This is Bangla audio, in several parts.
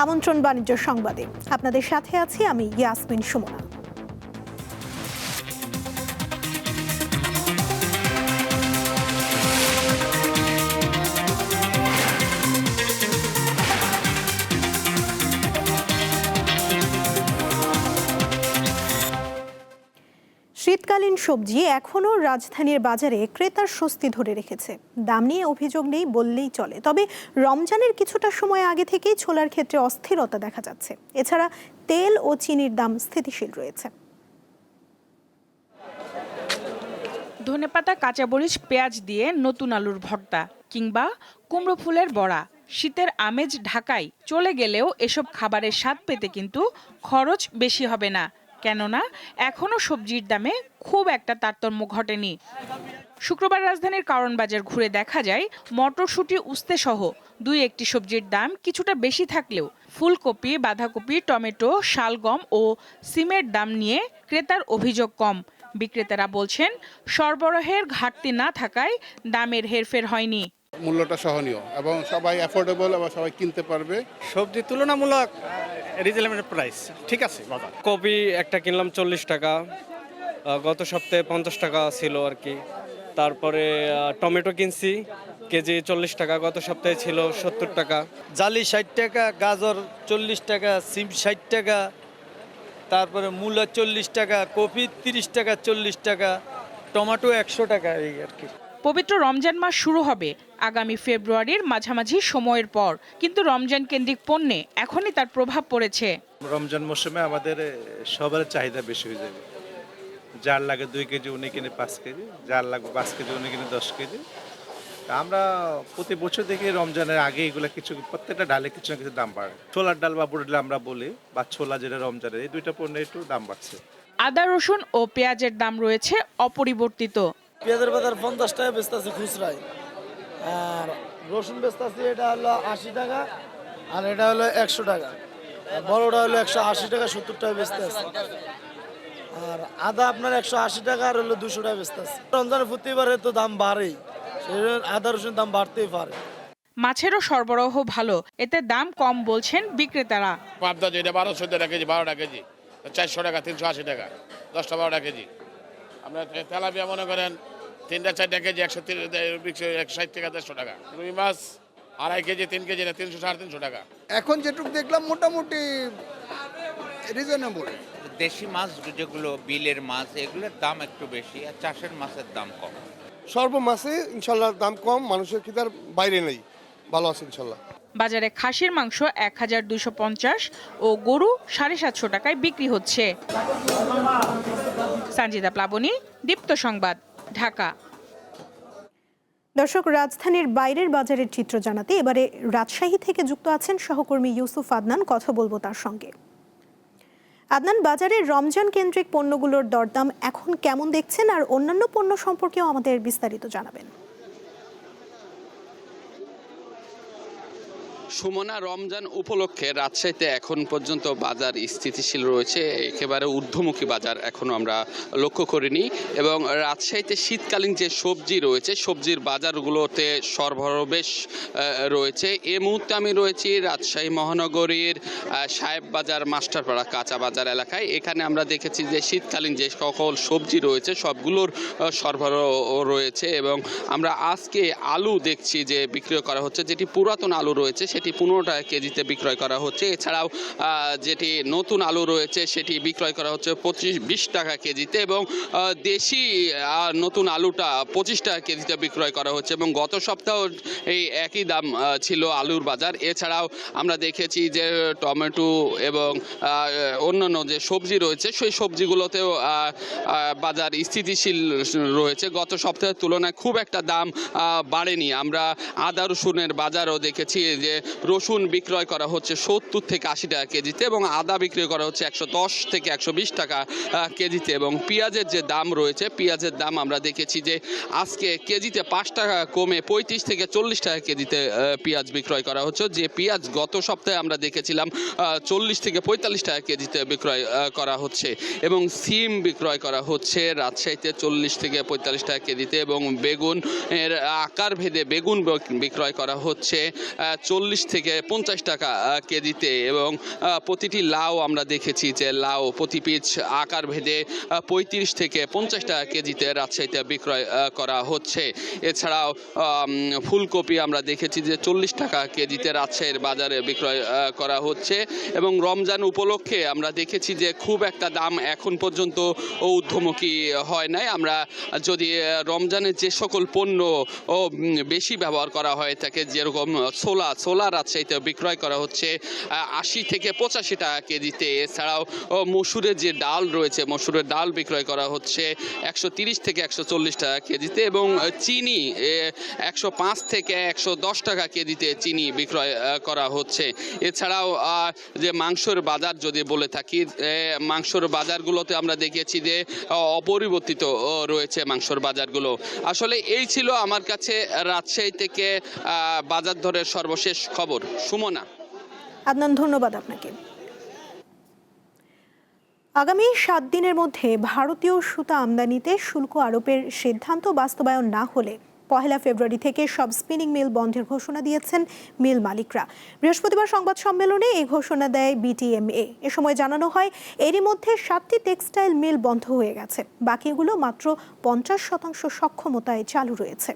আমন্ত্রণ বাণিজ্য সংবাদে আপনাদের সাথে আছি আমি ইয়াসমিন সুমনা। শীতকালীন সবজি এখনও রাজধানীর বাজারে ক্রেতার স্বস্তি ধরে রেখেছে। দাম নিয়ে অভিযোগ নেই বললেই চলে, তবে রমজানের কিছুটা সময় আগে থেকেই ছোলার ক্ষেত্রে অস্থিরতা দেখা যাচ্ছে। এছাড়া তেল ও চিনির দাম স্থিতিশীল রয়েছে। ধনেপাতা, কাঁচামরিচ, পেঁয়াজ দিয়ে নতুন আলুর ভর্তা কিংবা কুমড়ো ফুলের বড়া, শীতের আমেজ ঢাকায় চলে গেলেও এসব খাবারের স্বাদ পেতে কিন্তু খরচ বেশি হবে না, কেননা এখনও সবজির দামে খুব একটা তারতম্য ঘটেনি। শুক্রবার রাজধানীর কারণ বাজার ঘুরে দেখা যায় মটরশুঁটি, উস্তে সহ দুই একটি সবজির দাম কিছুটা বেশি থাকলেও ফুলকপি, বাঁধাকপি, টমেটো, শালগম ও সিমের দাম নিয়ে ক্রেতার অভিযোগ কম। বিক্রেতারা বলছেন সরবরাহের ঘাটতি না থাকায় দামের হেরফের হয়নি। মূল্যটা সহনীয় এবং সবাই অ্যাফোর্ডেবল এবং সবাই কিনতে পারবে। সবজি তুলনামূলক রিজনেবল প্রাইস ঠিক আছে বাজার। কপি একটা কিনলাম 40 টাকা, গত সপ্তাহে 50 টাকা ছিল আর কি। তারপরে টমেটো কিনছি কেজি 40 টাকা, গত সপ্তাহে ছিল 70 টাকা। জালি 60 টাকা, গাজর 40 টাকা, সিম 60 টাকা, তারপরে মূলা 40 টাকা, কপি 30 টাকা, 40 টাকা, টমেটো 100 টাকা, এই আর কি। পবিত্র রমজান মাস শুরু হবে আগামী ফেব্রুয়ারির মাঝামাঝি সময়ের পর, কিন্তু রমজান কেন্দ্রিক পণ্যে এখনই তার প্রভাব পড়েছে। রমজান মৌসুমে আমাদের সবার চাহিদা বেশি হয়ে যাবে। যার লাগে 2 কেজি উনি কিনে 5 কেজি, যার লাগবে 5 কেজি উনি কিনে 10 কেজি। আমরা প্রতি বছর দেখি রমজানের আগে এগুলো কিছু প্রত্যেকটা ডালে কিছু না কিছু দাম বাড়ে। ছোলার ডাল বা বুটের ডাল আমরা বলি, বা ছোলা যেটা রমজানের, এই দুইটা পণ্যে একটু দাম বাড়ছে। আদা, রসুন ও পেঁয়াজের দাম রয়েছে অপরিবর্তিত। পেঁয়াজের বাজার 50 টাকা বেচতেছে খুচরায়, আর রসুন বেচতেছে এটা হলো 80 টাকা, আর এটা হলো 100 টাকা। বড়টা হলো 180 টাকা, 70 টাকা বেচতেছে। আর আদা আপনার 180 টাকা, আর হলো 200 টাকা বেচতেছে। রমজানের প্রতিবারে তো দাম বাড়েই, সেই আদা রসুন দাম বাড়তেই পারে। মাছেরও সরবরাহ ভালো, এতে দাম কম বলছেন বিক্রেতারা। পাবদা যেটা 1200 টাকা কেজি, 12টা কেজি 400 টাকা, 380 টাকা, 10টা 12টা কেজি। আপনার তেলাপিয়া মনে করেন 3টা 4টা কেজি 160 টাকা, 150 টাকা। রুই মাছ 2.5 কেজি 3 কেজি না 300 350 টাকা। এখন যেটুকু দেখলাম মোটামুটি রিজনেবল। দেশি মাছ যেগুলো বিলের মাছ, এগুলোর দাম একটু বেশি, আর চাষের মাছের দাম কম। সর্বমাসে ইনশাল্লাহ দাম কম, মানুষের খিদার বাইরে নেই, ভালো আছে ইনশাল্লাহ। বাজারে খাসির মাংস 1250 ও গরু 750 টাকায় বিক্রি হচ্ছে। সঞ্জিদা প্লাবনী, দীপ্ত সংবাদ, ঢাকা। দর্শক, রাজধানীর বাইরের বাজারের চিত্র জানাতে এবারে রাজশাহী থেকে যুক্ত আছেন সহকর্মী ইউসুফ আদনান। কথা বলবো তার সঙ্গে। আদনান, বাজারের রমজান কেন্দ্রিক পণ্যগুলোর দরদাম এখন কেমন দেখছেন, আর অন্যান্য পণ্য সম্পর্কেও আমাদের বিস্তারিত জানাবেন। সুমনা, রমজান উপলক্ষে রাজশাহীতে এখন পর্যন্ত বাজার স্থিতিশীল রয়েছে, একেবারে ঊর্ধ্বমুখী বাজার এখনো আমরা লক্ষ্য করিনি। এবং রাজশাহীতে শীতকালীন যে সবজি রয়েছে, সবজির বাজারগুলোতে সরবরাহ বেশ রয়েছে। এই মুহূর্তে আমি রয়েছি রাজশাহী মহানগরীর সাহেব বাজার, মাস্টারপাড়া কাঁচা বাজার এলাকায়। এখানে আমরা দেখেছি যে শীতকালীন যে সকল সবজি রয়েছে সবগুলোর সরবরাহ রয়েছে। এবং আমরা আজকে আলু দেখছি যে বিক্রয় করা হচ্ছে, যেটি পুরাতন আলু রয়েছে সেটি 15 টাকা কেজিতে বিক্রয় করা হচ্ছে। এছাড়াও যেটি নতুন আলু রয়েছে সেটি বিক্রয় করা হচ্ছে 25-20 টাকা কেজিতে, এবং দেশি নতুন আলুটা 25 টাকা কেজিতে বিক্রয় করা হচ্ছে। এবং গত সপ্তাহ এই একই দাম ছিল আলুর বাজার। এছাড়াও আমরা দেখেছি যে টমেটো এবং অন্যান্য যে সবজি রয়েছে সেই সবজিগুলোতেও বাজার স্থিতিশীল রয়েছে। গত সপ্তাহের তুলনায় খুব একটা দাম বাড়েনি। আমরা আদা রসুনের বাজারও দেখেছি যে রসুন বিক্রয় করা হচ্ছে 70 থেকে 80 টাকা কেজিতে, এবং আদা বিক্রয় করা হচ্ছে 110 থেকে 120 টাকা কেজিতে। এবং পেঁয়াজের যে দাম রয়েছে, পেঁয়াজের দাম আমরা দেখেছি যে আজকে কেজিতে 5 টাকা কমে 35 থেকে 40 টাকা কেজিতে পেঁয়াজ বিক্রয় করা হচ্ছে। যে পেঁয়াজ গত সপ্তাহে আমরা দেখেছিলাম 40 থেকে 45 টাকা কেজিতে বিক্রয় করা হচ্ছে। এবং সিম বিক্রয় করা হচ্ছে রাজশাহীতে 40 থেকে 45 টাকা কেজিতে, এবং বেগুন এর আকার ভেদে বেগুন বিক্রয় করা হচ্ছে 40 থেকে 50 টাকা কেজিতে এবং প্রতিটি লাউ আমরা দেখেছি যে লাউ প্রতি পিস আকার ভেদে 35 থেকে 50 টাকা কেজিতে রাজশাহীতে বিক্রয় করা হচ্ছে। এছাড়াও ফুলকপি আমরা দেখেছি যে 40 টাকা কেজিতে রাজশাহীর বাজারে বিক্রয় করা হচ্ছে এবং রমজান উপলক্ষে আমরা দেখেছি যে খুব একটা দাম এখন পর্যন্ত ঊর্ধ্বমুখী হয় নাই। আমরা যদি রমজানের যে সকল পণ্য বেশি ব্যবহার করা হয় থাকে, যেরকম ছোলা রাজশাহীতে বিক্রয় করা হচ্ছে 80 থেকে 85 টাকা কেজিতে। এছাড়াও মসুরের যে ডাল রয়েছে, মসুরের ডাল বিক্রয় করা হচ্ছে 130 থেকে 140 টাকা কেজিতে এবং চিনি 105 থেকে 110 টাকা কেজিতে চিনি বিক্রয় করা হচ্ছে। এছাড়াও যে মাংসের বাজার যদি বলে থাকি, মাংসের বাজারগুলোতে আমরা দেখেছি যে অপরিবর্তিত রয়েছে মাংসের বাজারগুলো। আসলে এই ছিল আমার কাছে রাজশাহী থেকে বাজার দরের সর্বশেষ খবর। সুমনা। আদনান, ধন্যবাদ আপনাকে। আগামী 7 দিনের মধ্যে ভারতীয় সুতা আমদানিতে শুল্ক আরোপের সিদ্ধান্ত বাস্তবায়ন না হলে 1 ফেব্রুয়ারি থেকে সব স্পিনিং মিল বন্ধের ঘোষণা দিয়েছেন মিল মালিকরা। বৃহস্পতিবার সংবাদ সম্মেলনে এই ঘোষণা দেয় বিটিএমএ। এ সময় জানানো হয় এরই মধ্যে 7টি টেক্সটাইল মিল বন্ধ হয়ে গেছে, বাকিগুলো মাত্র 50% সক্ষমতায় চালু রয়েছে।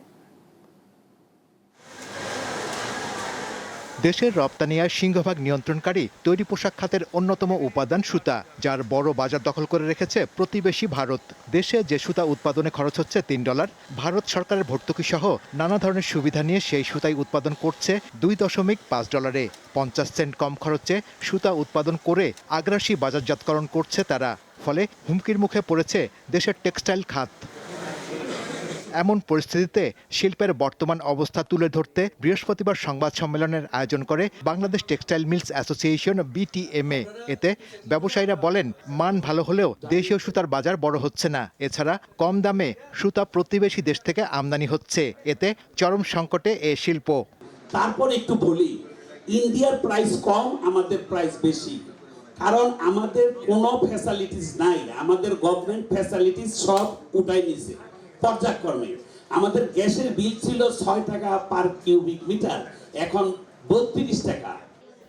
দেশের রপ্তানি আয় সিংহভাগ নিয়ন্ত্রণকারী তৈরি পোশাক খাতের অন্যতম উপাদান সুতা, যার বড় বাজার দখল করে রেখেছে প্রতিবেশী ভারত। দেশে যে সুতা উৎপাদনে খরচ হচ্ছে $3, ভারত সরকারের ভর্তুকি সহ নানা ধরনের সুবিধা নিয়ে সেই সুতাই উৎপাদন করছে $2.5। 50 সেন্ট কম খরচে সুতা উৎপাদন করে আগ্রাসী বাজারজাতকরণ করছে তারা। ফলে হুমকির মুখে পড়েছে দেশের টেক্সটাইল খাত। এমন পরিস্থিতিতে শিল্পের বর্তমান অবস্থা তুলে ধরতে বৃহস্পতিবার সংবাদ সম্মেলনের আয়োজন করে Bangladesh textile mills association BTMA. এতে ব্যবসায়ীরা বলেন, মান ভালো হলেও দেশীয় সুতার বাজার বড় হচ্ছে না। এছাড়া কম দামে সুতা প্রতিবেশী দেশ থেকে আমদানি হচ্ছে। এতে চরম সংকটে এ শিল্প। তারপর একটু বলি, ইন্ডিয়ার প্রাইস কম, আমাদের প্রাইস বেশি, কারণ আমাদের কোনো ফ্যাসিলিটিস নাই। আমাদের গভর্নমেন্ট ফ্যাসিলিটিস সব উঠাই নিছে পর্যায়ক্রমে। আমাদের গ্যাসের বিল ছিল 6 টাকা পার কিউবিক মিটার, এখন 32 টাকা।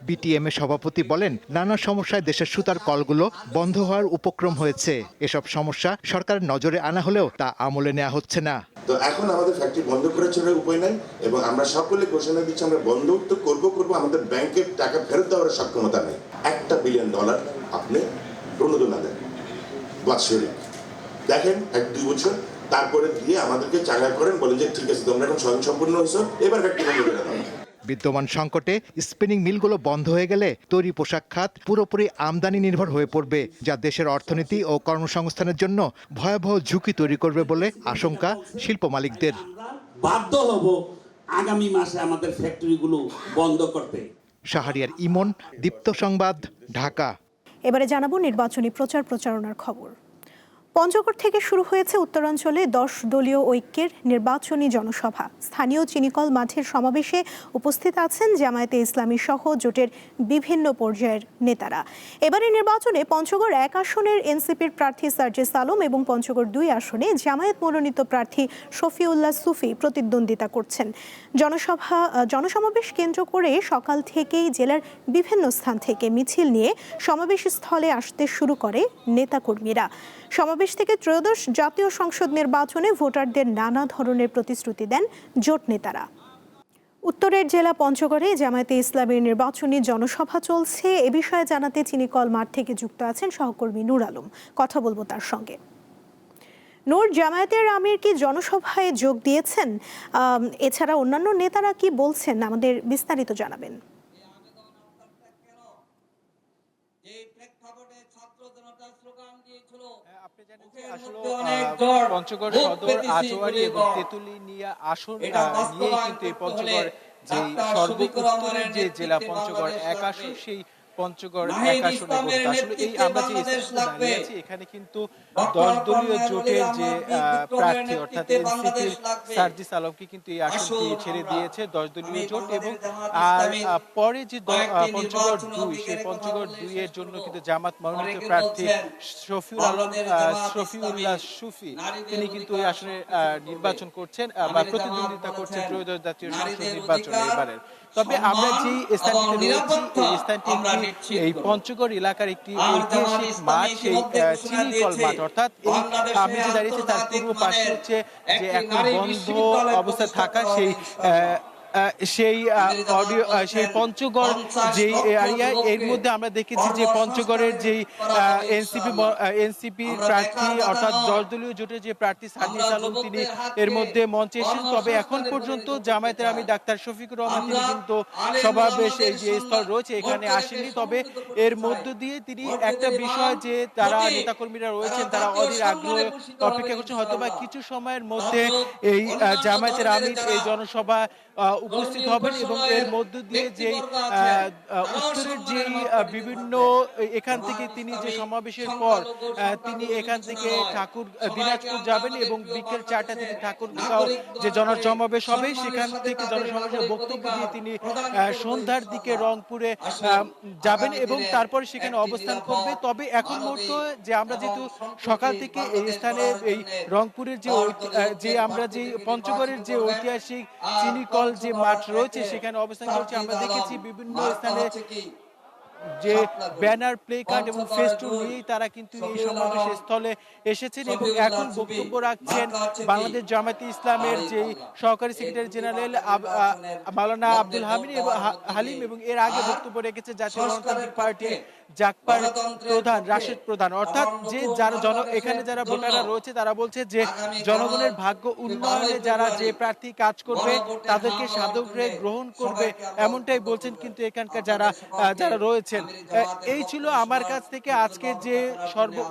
বিটিএমএ সভাপতি বলেন, নানা সমস্যায় দেশের সুতার কলগুলো বন্ধ হওয়ার উপক্রম হয়েছে। এসব সমস্যা সরকারের নজরে আনা হলেও তা আমলে নেওয়া হচ্ছে না। তো এখন আমাদের ফ্যাক্টরি বন্ধ করে চলার উপায় নাই এবং আমরা সকলে ঘোষণা দিচ্ছি আমরা বন্ধ তো করবো, আমাদের ব্যাংকের টাকা ফেরত দেওয়ার সক্ষমতা নেই। $1 বিলিয়ন আপনি প্রণোদনা দেন বাৎসরিক, দেখেন 1-2 বছর, তারপরে দিয়ে আমাদেরকে চাঙ্গা করেন, বলেন যে ঠিক আছে তোমরা এখন স্বয়ংসম্পূর্ণ হয়েছো, এবার ফ্যাক্টরি বন্ধ করে দাও। বিদ্যমান সংকটে স্পিনিং মিলগুলো বন্ধ হয়ে গেলে তৈরি পোশাক খাত পুরোপুরি আমদানি নির্ভর হয়ে পড়বে, যা দেশের অর্থনীতি ও কর্মসংস্থানের জন্য ভয়াবহ ঝুঁকি তৈরি করবে বলে আশঙ্কা শিল্প মালিকদের। বাধ্য হব আগামী মাসে আমাদের ফ্যাক্টরিগুলো বন্ধ করতে। শাহরিয়ার ইমন, দীপ্ত সংবাদ, ঢাকা। এবারে জানাবো নির্বাচনী প্রচারণার খবর। পঞ্চগড় থেকে শুরু হয়েছে উত্তরাঞ্চলে 10 দলীয় ঐক্যের নির্বাচনী জনসভা। স্থানীয় চিনিকল মাঠের সমাবেশে উপস্থিত আছেন জামায়াতে ইসলামী সহ জোটের বিভিন্ন পর্যায়ের নেতারা। এবারে নির্বাচনে পঞ্চগড় 1 আসনের এনসিপির প্রার্থী সার্জিস আলম এবং পঞ্চগড় 2 আসনে জামায়াত মনোনীত প্রার্থী শফিউল্লাহ সুফি প্রতিদ্বন্দ্বিতা করছেন। জনসমাবেশ কেন্দ্র করে সকাল থেকেই জেলার বিভিন্ন স্থান থেকে মিছিল নিয়ে সমাবেশ স্থলে আসতে শুরু করে নেতাকর্মীরা। সমাবেশ থেকে ত্রয়োদশ জাতীয় সংসদ নির্বাচনে ভোটারদের নানা ধরনের প্রতিশ্রুতি দেন জোট নেতারা। উত্তরের জেলা পঞ্চগড়ে জামায়াতে ইসলামীর নির্বাচনী জনসভা চলছে। এ বিষয়ে জানাতে চিনিকল মাঠ থেকে যুক্ত আছেন সহকর্মী নূর আলম। কথা বলবো তার সঙ্গে। নূর, জামায়াতের আমির কি জনসভায় যোগ দিয়েছেন? এছাড়া অন্যান্য নেতারা কি বলছেন, আমাদের বিস্তারিত জানাবেন। পঞ্চগড় সদর, আটোয়ারি এবং তেঁতুলি নিয়ে আসন নিয়ে কিন্তু এই পঞ্চগড় যে সর্বোত্তরের যে জেলা পঞ্চগড় 1 আসন, সেই পঞ্চগড় 1 আসনে আসলে এই আমরা যে দাঁড়িয়ে আছি এখানে কিন্তু 10 দলীয় জোটের যে প্রার্থী অর্থাৎ এনসিপির সার্জিস আলমকে কিন্তু এই আসনটি ছেড়ে দিয়েছে 10 দলীয় জোট এবং আর পরে যে পঞ্চগড় 2, সেই পঞ্চগড় 2 এর জন্য কিন্তু জামাত মনোনীত প্রার্থী শফিউল্লাহ সুফি তিনি কিন্তু এই আসনে নির্বাচন করছেন বা প্রতিদ্বন্দ্বিতা করছেন ত্রয়োদশ জাতীয় সংসদ নির্বাচনে এবারের। তবে আমরা যে স্থানটিতে রয়েছি এই স্থানটি এই পঞ্চগড় এলাকার একটি ঐতিহাসিক মাঠ, সেই চিনিকল মাঠ, অর্থাৎ এই আমি যে দাঁড়িয়েছি তার পূর্ব পাশে হচ্ছে যে এখন বন্ধ অবস্থায় থাকা সেই পঞ্চগড় যেই এরিয়া, এর মধ্যে আমরা দেখেছি যে পঞ্চগড়ের যেই এনসিপি প্রার্থী অর্থাৎ 10 দলীয় জোটের যে প্রার্থী সার্জিস আলম তিনি এর মধ্যে মঞ্চে এসেছেন। তবে এখন পর্যন্ত জামায়াতের আমি ডাক্তার শফিকুর রহমান তিনি কিন্তু সমাবেশ এই যে স্থল রয়েছে এখানে আসেননি। তবে এর মধ্য দিয়ে তিনি একটা বিষয় যে তারা নেতাকর্মীরা রয়েছেন তারা অধীর আগ্রহে অপেক্ষা করছেন, হয়তো বা কিছু সময়ের মধ্যে এই জামায়াতের আমির এই জনসভা উপস্থিত হবেন এবং এর মধ্য দিয়ে যে উত্তরের যে বিভিন্ন এখান থেকে তিনি যে সমাবেশের পর তিনি এখান থেকে দিনাজপুর যাবেন এবং বিকেল 4টা থেকে ঠাকুরগাঁও যে জনসমাবেশ হবে সেখান থেকে জনসমাবেশের বক্তব্য দিয়ে তিনি সন্ধ্যার দিকে রংপুরে যাবেন এবং তারপরে সেখানে অবস্থান করবে। তবে এখন মুহূর্তে যে আমরা যেহেতু সকাল থেকে এই স্থানে এই রংপুরের যে আমরা যে পঞ্চগড়ের যে ঐতিহাসিক চিনিকল যে মাঠ রয়েছে সেখানে অবস্থান করছি, আমরা দেখেছি বিভিন্ন স্থানে যে ব্যানার, প্লে কার্ড এবং ফেস্টুন নিয়েই তারা কিন্তু এই সমাবেশের স্থলে এসেছেন এবং এখন বক্তব্য রাখছেন বাংলাদেশ জামায়াতে ইসলামের যে সহকারী সেক্রেটারি জেনারেল মাওলানা আব্দুল হালিম এবং এর আগে বক্তব্য রেখেছে জাতীয় গণতান্ত্রিক পার্টি জাকপার প্রধান রাশেদ প্রধান। অর্থাৎ যে যারা এখানে যারা ভোটাররা রয়েছে তারা বলছে যে জনগণের ভাগ্য উন্নয়নে যারা যে প্রার্থী কাজ করবে তাদেরকে সাদরে গ্রহণ করবে এমনটাই বলছেন কিন্তু এখানকার যারা রয়েছেন। এই ছিল আমার কাছ থেকে আজকে যে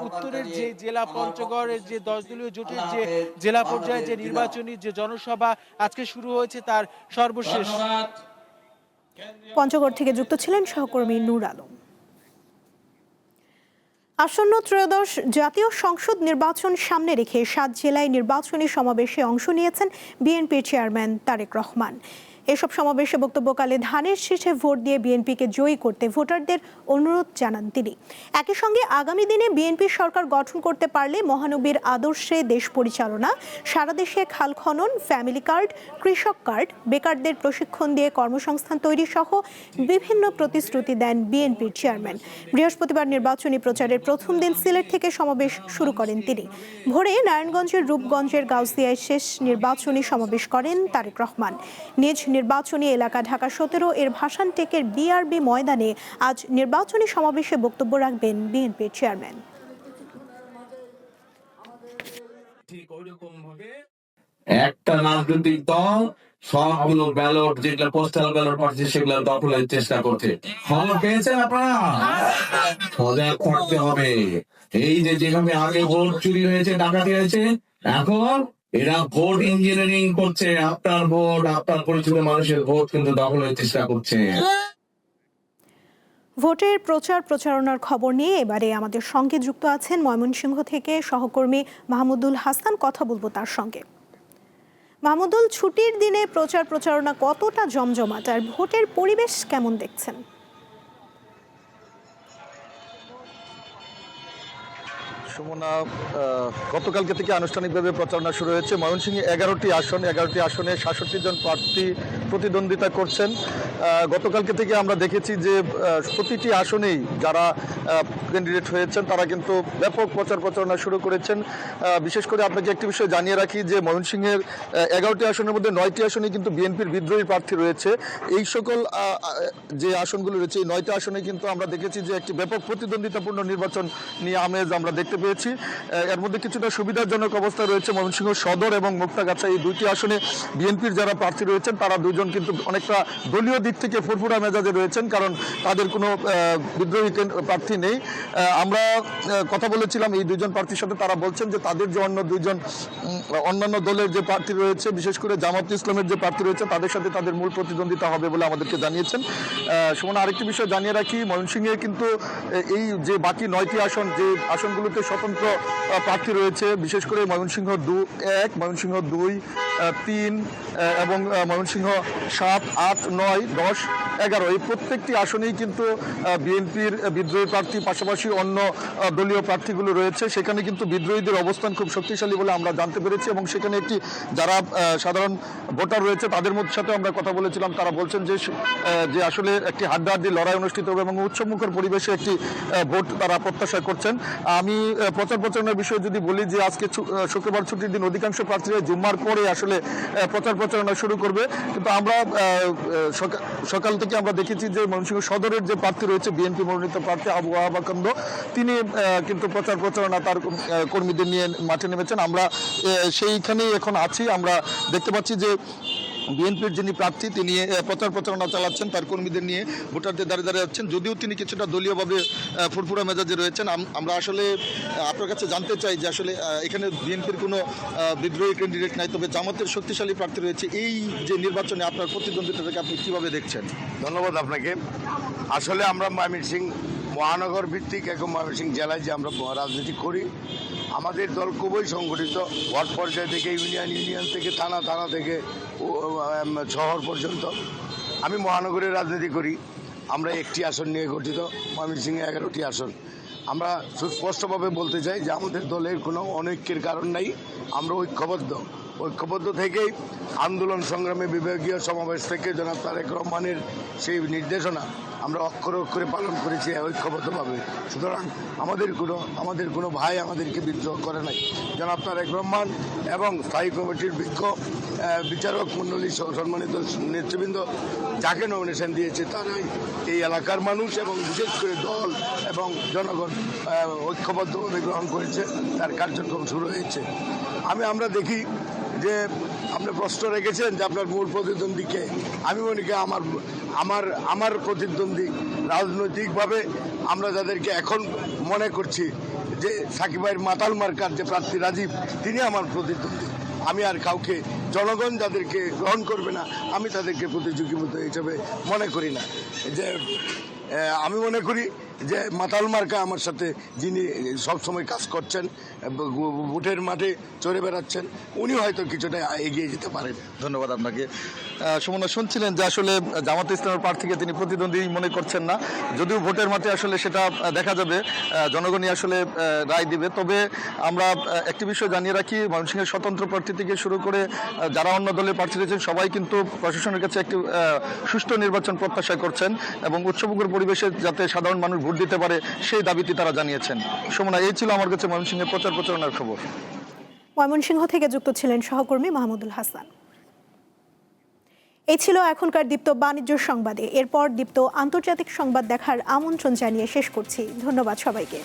উত্তরের যে জেলা পঞ্চগড়ের যে 10 দলীয় জোটের যে জেলা পর্যায়ে যে নির্বাচনী যে জনসভা আজকে শুরু হয়েছে তার সর্বশেষ। পঞ্চগড় থেকে যুক্ত ছিলেন সহকর্মী নূর আলম। আসন্ন ত্রয়োদশ জাতীয় সংসদ নির্বাচন সামনে রেখে 7 জেলায় নির্বাচনী সমাবেশে অংশ নিয়েছেন বিএনপির চেয়ারম্যান তারেক রহমান। এসব সমাবেশে বক্তব্যকালে ধানের শীষে ভোট দিয়ে বিএনপিকে জয়ী করতে ভোটারদের অনুরোধ জানান তিনি। একই সঙ্গে আগামী দিনে বিএনপি সরকার গঠন করতে পারলে মহানবীর আদর্শে দেশ পরিচালনা, সারা দেশে খাল খনন, ফ্যামিলি কার্ড, কৃষক কার্ড, বেকারদের প্রশিক্ষণ দিয়ে কর্মসংস্থান তৈরি সহ বিভিন্ন প্রতিশ্রুতি দেন বিএনপির চেয়ারম্যান। বৃহস্পতিবার নির্বাচনী প্রচারের প্রথম দিন সিলেট থেকে সমাবেশ শুরু করেন তিনি। ভোরে নারায়ণগঞ্জের রূপগঞ্জের গাউসিয়ায় শেষ নির্বাচনী সমাবেশ করেন তারেক রহমান। নিজ নির্বাচনী এলাকা ঢাকা 17 এর ভাসান টেকের বিআরবি ময়দানে আজ নির্বাচনী সমাবেশে বক্তব্য রাখবেন বিএনপির চেয়ারম্যান। একটা রাজনৈতিক দল সবগুলো ব্যালট যেগুলো পোস্টাল ব্যালট পাচ্ছে সেগুলো দখলের চেষ্টা করছে। খবর পেয়েছেন আপনারা? সজাগ থাকতে হবে। এই যেভাবে আগে ভোট চুরি হয়েছে, ডাকাতি হয়েছে, এখন এরা ভোট ইঞ্জিনিয়ারিং করছে। আপনার ভোট, আপনার পরিচিত মানুষের ভোট কিন্তু দখলের চেষ্টা করছে। ভোটের প্রচারণার খবর নিয়ে এবারে আমাদের সঙ্গে যুক্ত আছেন ময়মনসিংহ থেকে সহকর্মী মাহমুদুল হাসান। কথা বলবো তার সঙ্গে। মাহমুদুল, ছুটির দিনে প্রচারণা কতটা জমজমাট আর ভোটের পরিবেশ কেমন দেখছেন? সুমনা, গতকালকে থেকে আনুষ্ঠানিকভাবে প্রচারণা শুরু হয়েছে। ময়মনসিংহে 11টি আসনে 66 জন প্রার্থী প্রতিদ্বন্দ্বিতা করছেন। গতকালকে থেকে আমরা দেখেছি যে প্রতিটি আসনেই যারা ক্যান্ডিডেট হয়েছেন তারা কিন্তু ব্যাপক প্রচারণা শুরু করেছেন। বিশেষ করে আপনাকে একটি বিষয় জানিয়ে রাখি যে ময়মনসিংহের 11টি আসনের মধ্যে 9টি আসনে কিন্তু বিএনপির বিদ্রোহী প্রার্থী রয়েছে। এই সকল যে আসনগুলো রয়েছে এই 9টি আসনে কিন্তু আমরা দেখেছি যে একটি ব্যাপক প্রতিদ্বন্দ্বিতাপূর্ণ নির্বাচন নিয়ে আমেজ আমরা দেখতে পেয়েছি। এর মধ্যে কিছুটা সুবিধাজনক অবস্থা রয়েছে ময়মনসিংহ সদর এবং মুক্তাগাছা, এই 2টি আসনে বিএনপির যারা প্রার্থী রয়েছেন তারা দুজন কিন্তু অনেকটা দলীয় দিক থেকে ফুরফুরা মেজাজে রয়েছেন, কারণ তাদের কোনো বিদ্রোহী প্রার্থী নেই। আমরা কথা বলেছিলাম এই 2জন প্রার্থীর সাথে, তারা বলছেন যে তাদের যে অন্যান্য দলের যে প্রার্থী রয়েছে, বিশেষ করে জামায়াতে ইসলামের যে প্রার্থী রয়েছে তাদের সাথে তাদের মূল প্রতিদ্বন্দ্বিতা হবে বলে আমাদেরকে জানিয়েছেন। সুমন, আরেকটি বিষয় জানিয়ে রাখি, ময়মনসিংহে কিন্তু এই যে বাকি 9টি আসন, যে আসনগুলোতে স্বতন্ত্র প্রার্থী রয়েছে, বিশেষ করে ময়মনসিংহ 1, ময়মনসিংহ 2, 3 এবং ময়মনসিংহ 7, 8, 9, 10, 11 এই প্রত্যেকটি আসনেই কিন্তু বিএনপির বিদ্রোহী প্রার্থী, পাশাপাশি অন্য দলীয় প্রার্থীগুলো রয়েছে। সেখানে কিন্তু বিদ্রোহীদের অবস্থান খুব শক্তিশালী বলে আমরা জানতে পেরেছি, এবং সেখানে একটি যারা সাধারণ ভোটার রয়েছে তাদের সাথে আমরা কথা বলেছিলাম। তারা বলছেন যে আসলে একটি হাড্ডাহাড্ডি লড়াই অনুষ্ঠিত হবে এবং উৎসবমুখর পরিবেশে একটি ভোট তারা প্রত্যাশা করছেন। আমি প্রচার প্রচারণার বিষয়ে যদি বলি যে আজকে শুক্রবার ছুটির দিন, অধিকাংশ প্রার্থীরা জুম্মার পরে আসলে প্রচার প্রচারণা শুরু করবে, কিন্তু আমরা সকাল থেকে আমরা দেখেছি যে ময়মনসিংহ সদরের যে প্রার্থী রয়েছে, বিএনপি মনোনীত প্রার্থী আবু আবাকান্দ, তিনি কিন্তু প্রচার প্রচারণা তার কর্মীদের নিয়ে মাঠে নেমেছেন। আমরা সেইখানেই এখন আছি। আমরা দেখতে পাচ্ছি যে বিএনপির যিনি প্রার্থী তিনি প্রচার প্রচারণা চালাচ্ছেন, তার কর্মীদের নিয়ে ভোটারদের দাঁড়িয়ে যাচ্ছেন, যদিও তিনি কিছুটা দলীয়ভাবে ফুরফুরা মেজাজে রয়েছেন। আমরা আসলে আপনার কাছে জানতে চাই যে আসলে এখানে বিএনপির কোনো বিদ্রোহী ক্যান্ডিডেট নাই, তবে জামাতের শক্তিশালী প্রার্থী রয়েছে। এই যে নির্বাচনে আপনার প্রতিদ্বন্দ্বিতাটাকে আপনি কীভাবে দেখছেন? ধন্যবাদ আপনাকে। আসলে আমরা ময়মনসিংহ মহানগর ভিত্তিক এবং ময়মনসিংহ জেলায় যে আমরা রাজনীতি করি, আমাদের দল খুবই সংগঠিত। ওয়ার্ড পর্যায় থেকে ইউনিয়ন থেকে থানা থেকে শহর পর্যন্ত। আমি মহানগরের রাজনীতি করি। আমরা একটি আসন নিয়ে গঠিত, ময়মনসিংহে 11টি আসন। আমরা সুস্পষ্টভাবে বলতে চাই যে আমাদের দলের কোনো অনৈক্যের কারণ নাই। আমরা ঐক্যবদ্ধ থেকেই আন্দোলন সংগ্রামে বিভাগীয় সমাবেশ থেকে জনাব তারেক রহমানের সেই নির্দেশনা আমরা অক্ষরে পালন করেছি ঐক্যবদ্ধভাবে। সুতরাং আমাদের কোনো ভাই আমাদেরকে বিদ্রোহ করে নাই। জনাব তারেক রহমান এবং স্থায়ী কমিটির বিচারক মণ্ডলী সম্মানিত নেতৃবৃন্দ যাকে নমিনেশন দিয়েছে তারাই এই এলাকার মানুষ এবং বিশেষ করে দল এবং জনগণ ঐক্যবদ্ধভাবে গ্রহণ করেছে। তার কার্যক্রম শুরু হয়েছে। আমরা দেখি যে আপনি প্রশ্ন রেখেছেন যে আপনার মূল প্রতিদ্বন্দ্বীকে। আমি মনে করি আমার প্রতিদ্বন্দ্বী রাজনৈতিকভাবে আমরা যাদেরকে এখন মনে করছি যে সাকিব ভাইয়ের মাতাল মার্কার যে প্রার্থী রাজীব, তিনি আমার প্রতিদ্বন্দ্বী। আমি আর কাউকে, জনগণ যাদেরকে গ্রহণ করবে না আমি তাদেরকে প্রতিযোগিতা হিসেবে মনে করি না। যে আমি মনে করি যে মাতাল মার্কা আমার সাথে যিনি সবসময় কাজ করছেন, ভোটের মাঠে চড়ে বেড়াচ্ছেন, উনি হয়তো কিছুটা এগিয়ে যেতে পারেন। ধন্যবাদ আপনাকে। সুমনা, শুনছিলেন যে আসলে জামাত ইসলামের প্রার্থীকে তিনি প্রতিদ্বন্দ্বী মনে করছেন না, যদিও ভোটের মাঠে আসলে সেটা দেখা যাবে, জনগণই আসলে রায় দিবে। তবে আমরা একটি বিষয় জানিয়ে রাখি, ময়মনসিংহের স্বতন্ত্র প্রার্থী থেকে শুরু করে যারা অন্য দলের প্রার্থী রয়েছেন সবাই কিন্তু প্রশাসনের কাছে একটি সুষ্ঠু নির্বাচন প্রত্যাশা করছেন এবং উৎসবমুখর পরিবেশে যাতে সাধারণ মানুষ ভোট দিতে পারে সেই দাবিটি তারা জানিয়েছেন। সুমনা, এই ছিল আমার কাছে ময়মনসিংহের প্রচার প্রচারণার খবর। ময়মনসিংহ থেকে যুক্ত ছিলেন সহকর্মী মাহমুদুল হাসান। এই ছিল এখনকার দীপ্ত বাণিজ্য সংবাদে। এরপর দীপ্ত আন্তর্জাতিক সংবাদ দেখার আমন্ত্রণ জানিয়ে শেষ করছি। ধন্যবাদ সবাইকে।